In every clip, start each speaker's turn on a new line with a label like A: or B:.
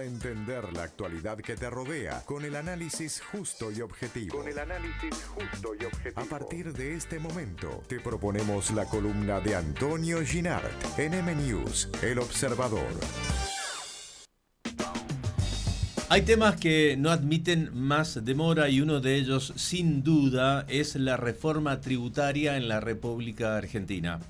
A: entender la actualidad que te rodea con el análisis justo y objetivo. A partir de este momento, te proponemos la columna de Antonio Ginard en M News, El Observador.
B: Hay temas que no admiten más demora y uno de ellos, sin duda, es la reforma tributaria en la República Argentina.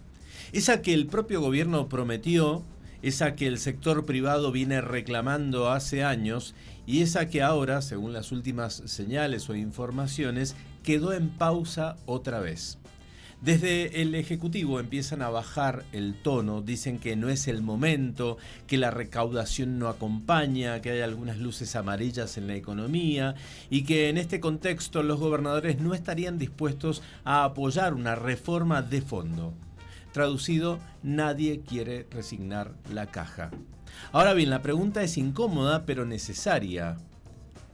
B: Esa que el propio gobierno prometió, esa que el sector privado viene reclamando hace años y esa que ahora, según las últimas señales o informaciones, quedó en pausa otra vez. Desde el Ejecutivo empiezan a bajar el tono, dicen que no es el momento, que la recaudación no acompaña, que hay algunas luces amarillas en la economía y que en este contexto los gobernadores no estarían dispuestos a apoyar una reforma de fondo. Traducido, nadie quiere resignar la caja. Ahora bien, la pregunta es incómoda pero necesaria.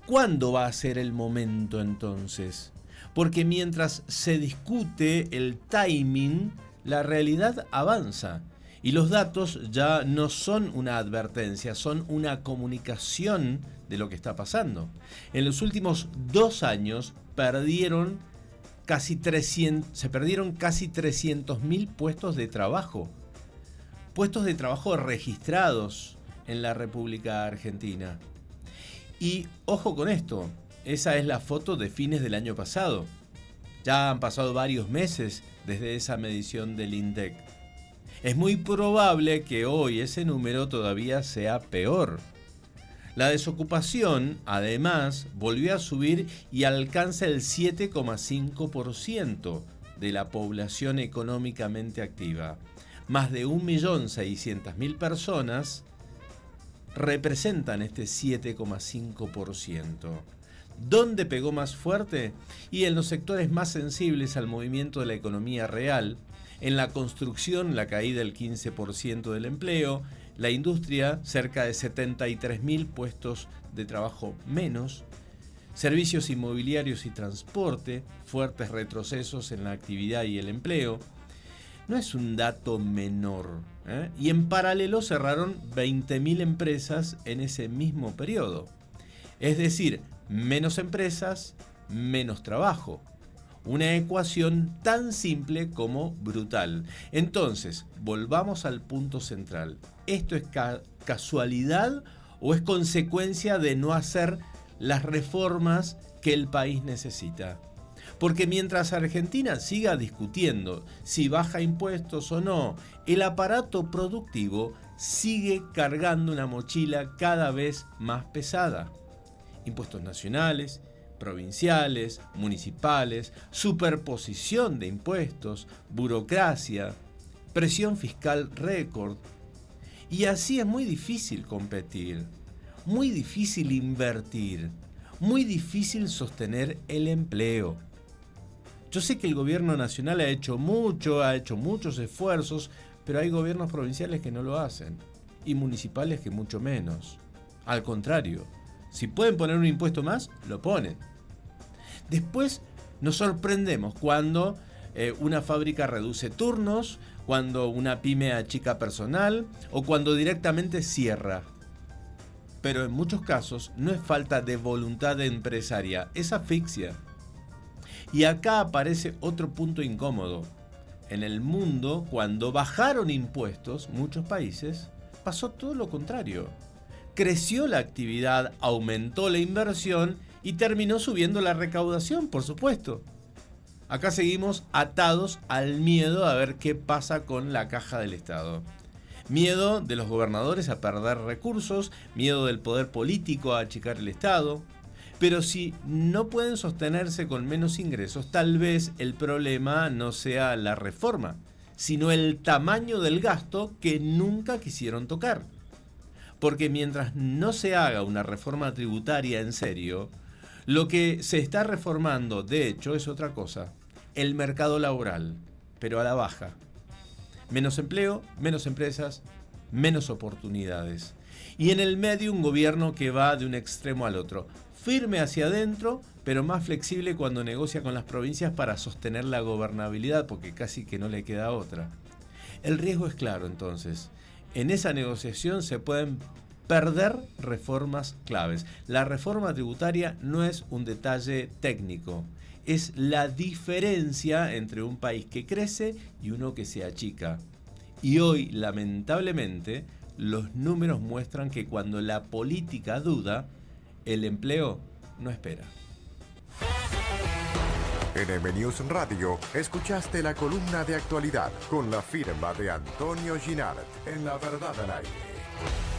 B: ¿Cuándo va a ser el momento entonces? Porque mientras se discute el timing, la realidad avanza. Y los datos ya no son una advertencia, son una comunicación de lo que está pasando. En los últimos 2 años se perdieron casi 300.000 puestos de trabajo. Puestos de trabajo registrados en la República Argentina. Y ojo con esto. Esa es la foto de fines del año pasado. Ya han pasado varios meses desde esa medición del INDEC. Es muy probable que hoy ese número todavía sea peor. La desocupación, además, volvió a subir y alcanza el 7,5% de la población económicamente activa. Más de 1.600.000 personas representan este 7,5%. ¿Dónde pegó más fuerte? Y en los sectores más sensibles al movimiento de la economía real, en la construcción la caída del 15% del empleo, la industria cerca de 73.000 puestos de trabajo menos, servicios inmobiliarios y transporte, fuertes retrocesos en la actividad y el empleo. No es un dato menor, ¿eh? Y en paralelo cerraron 20.000 empresas en ese mismo periodo. Es decir, menos empresas, menos trabajo. Una ecuación tan simple como brutal. Entonces, volvamos al punto central. ¿Esto es casualidad o es consecuencia de no hacer las reformas que el país necesita? Porque mientras Argentina siga discutiendo si baja impuestos o no, el aparato productivo sigue cargando una mochila cada vez más pesada. Impuestos nacionales, provinciales, municipales, superposición de impuestos, burocracia, presión fiscal récord. Y así es muy difícil competir, muy difícil invertir, muy difícil sostener el empleo. Yo sé que el gobierno nacional ha hecho muchos esfuerzos, pero hay gobiernos provinciales que no lo hacen y municipales que mucho menos. Al contrario, si pueden poner un impuesto más, lo ponen. Después nos sorprendemos cuando una fábrica reduce turnos, cuando una pyme achica personal o cuando directamente cierra. Pero en muchos casos no es falta de voluntad empresaria, es asfixia. Y acá aparece otro punto incómodo. En el mundo, cuando bajaron impuestos, muchos países, pasó todo lo contrario. Creció la actividad, aumentó la inversión y terminó subiendo la recaudación, por supuesto. Acá seguimos atados al miedo a ver qué pasa con la caja del Estado. Miedo de los gobernadores a perder recursos, miedo del poder político a achicar el Estado. Pero si no pueden sostenerse con menos ingresos, tal vez el problema no sea la reforma, sino el tamaño del gasto que nunca quisieron tocar. Porque mientras no se haga una reforma tributaria en serio, lo que se está reformando, de hecho, es otra cosa. El mercado laboral, pero a la baja. Menos empleo, menos empresas, menos oportunidades. Y en el medio un gobierno que va de un extremo al otro. Firme hacia adentro, pero más flexible cuando negocia con las provincias para sostener la gobernabilidad, porque casi que no le queda otra. El riesgo es claro, entonces. En esa negociación se pueden perder reformas claves. La reforma tributaria no es un detalle técnico, es la diferencia entre un país que crece y uno que se achica. Y hoy, lamentablemente, los números muestran que cuando la política duda, el empleo no espera.
A: En M News Radio escuchaste la columna de actualidad con la firma de Antonio Ginard en La Verdad al Aire.